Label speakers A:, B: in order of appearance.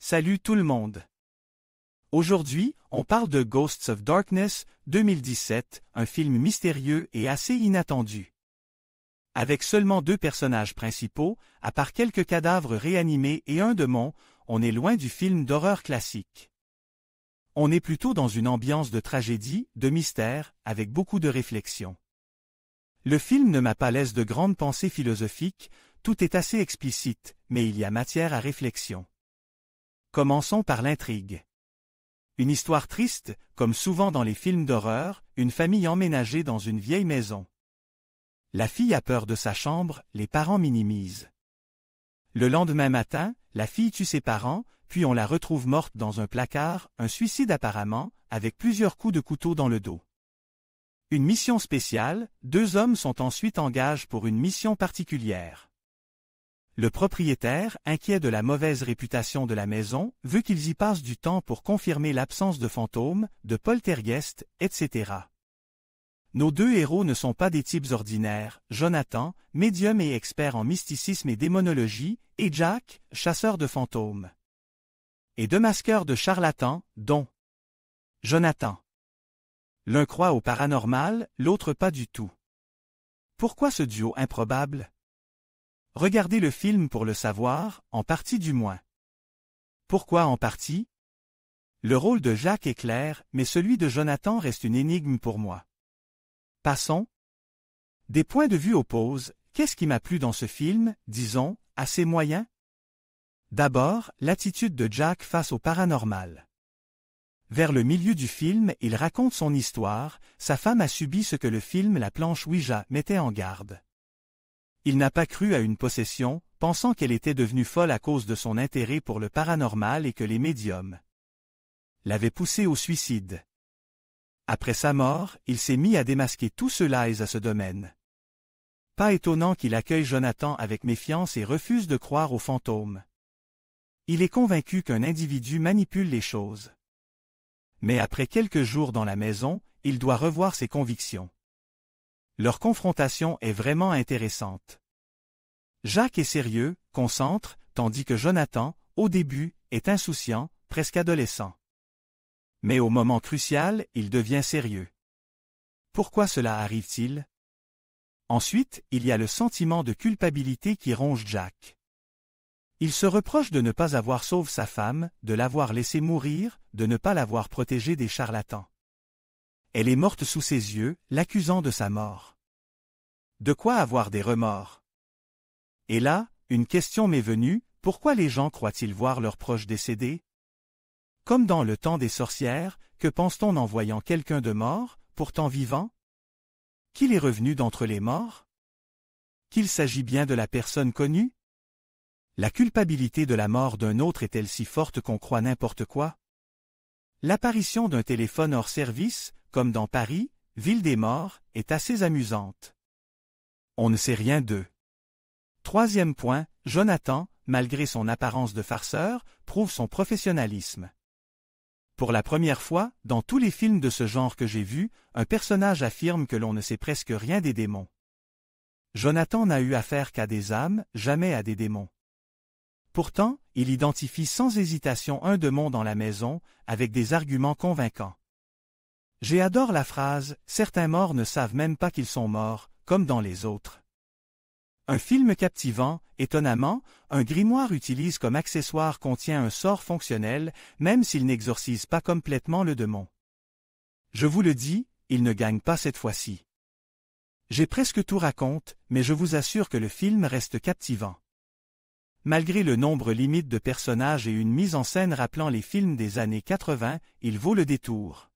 A: Salut tout le monde. Aujourd'hui, on parle de Ghosts of Darkness 2017, un film mystérieux et assez inattendu. Avec seulement 2 personnages principaux, à part quelques cadavres réanimés et un démon, on est loin du film d'horreur classique. On est plutôt dans une ambiance de tragédie, de mystère, avec beaucoup de réflexion. Le film ne m'a pas laissé de grandes pensées philosophiques, tout est assez explicite, mais il y a matière à réflexion. Commençons par l'intrigue. Une histoire triste, comme souvent dans les films d'horreur, une famille emménagée dans une vieille maison. La fille a peur de sa chambre, les parents minimisent. Le lendemain matin, la fille tue ses parents, puis on la retrouve morte dans un placard, un suicide apparemment, avec plusieurs coups de couteau dans le dos. Une mission spéciale, 2 hommes sont ensuite en gage pour une mission particulière. Le propriétaire, inquiet de la mauvaise réputation de la maison, veut qu'ils y passent du temps pour confirmer l'absence de fantômes, de poltergeists, etc. Nos 2 héros ne sont pas des types ordinaires, Jonathan, médium et expert en mysticisme et démonologie, et Jack, chasseur de fantômes. Et démasqueur de charlatans, dont Jonathan. L'un croit au paranormal, l'autre pas du tout. Pourquoi ce duo improbable? Regardez le film pour le savoir, en partie du moins. Pourquoi en partie? Le rôle de Jack est clair, mais celui de Jonathan reste une énigme pour moi. Passons. Des points de vue opposent, qu'est-ce qui m'a plu dans ce film, disons, assez moyen? D'abord, l'attitude de Jack face au paranormal. Vers le milieu du film, il raconte son histoire, sa femme a subi ce que le film La planche Ouija mettait en garde. Il n'a pas cru à une possession, pensant qu'elle était devenue folle à cause de son intérêt pour le paranormal et que les médiums l'avaient poussé au suicide. Après sa mort, il s'est mis à démasquer tous ceux-là à ce domaine. Pas étonnant qu'il accueille Jonathan avec méfiance et refuse de croire aux fantômes. Il est convaincu qu'un individu manipule les choses. Mais après quelques jours dans la maison, il doit revoir ses convictions. Leur confrontation est vraiment intéressante. Jack est sérieux, concentre, tandis que Jonathan, au début, est insouciant, presque adolescent. Mais au moment crucial, il devient sérieux. Pourquoi cela arrive-t-il? Ensuite, il y a le sentiment de culpabilité qui ronge Jack. Il se reproche de ne pas avoir sauvé sa femme, de l'avoir laissée mourir, de ne pas l'avoir protégée des charlatans. Elle est morte sous ses yeux, l'accusant de sa mort. De quoi avoir des remords? Et là, une question m'est venue, pourquoi les gens croient-ils voir leurs proches décédés? Comme dans le temps des sorcières, que pense-t-on en voyant quelqu'un de mort, pourtant vivant? Qu'il est revenu d'entre les morts? Qu'il s'agit bien de la personne connue? La culpabilité de la mort d'un autre est-elle si forte qu'on croit n'importe quoi? L'apparition d'un téléphone hors service, comme dans Paris, ville des morts, est assez amusante. On ne sait rien d'eux. 3e point, Jonathan, malgré son apparence de farceur, prouve son professionnalisme. Pour la première fois, dans tous les films de ce genre que j'ai vus, un personnage affirme que l'on ne sait presque rien des démons. Jonathan n'a eu affaire qu'à des âmes, jamais à des démons. Pourtant, il identifie sans hésitation un démon dans la maison, avec des arguments convaincants. J'adore la phrase « Certains morts ne savent même pas qu'ils sont morts », comme dans les autres. Un film captivant, étonnamment, un grimoire utilise comme accessoire contient un sort fonctionnel, même s'il n'exorcise pas complètement le démon. Je vous le dis, il ne gagne pas cette fois-ci. J'ai presque tout raconte, mais je vous assure que le film reste captivant. Malgré le nombre limite de personnages et une mise en scène rappelant les films des années 80, il vaut le détour.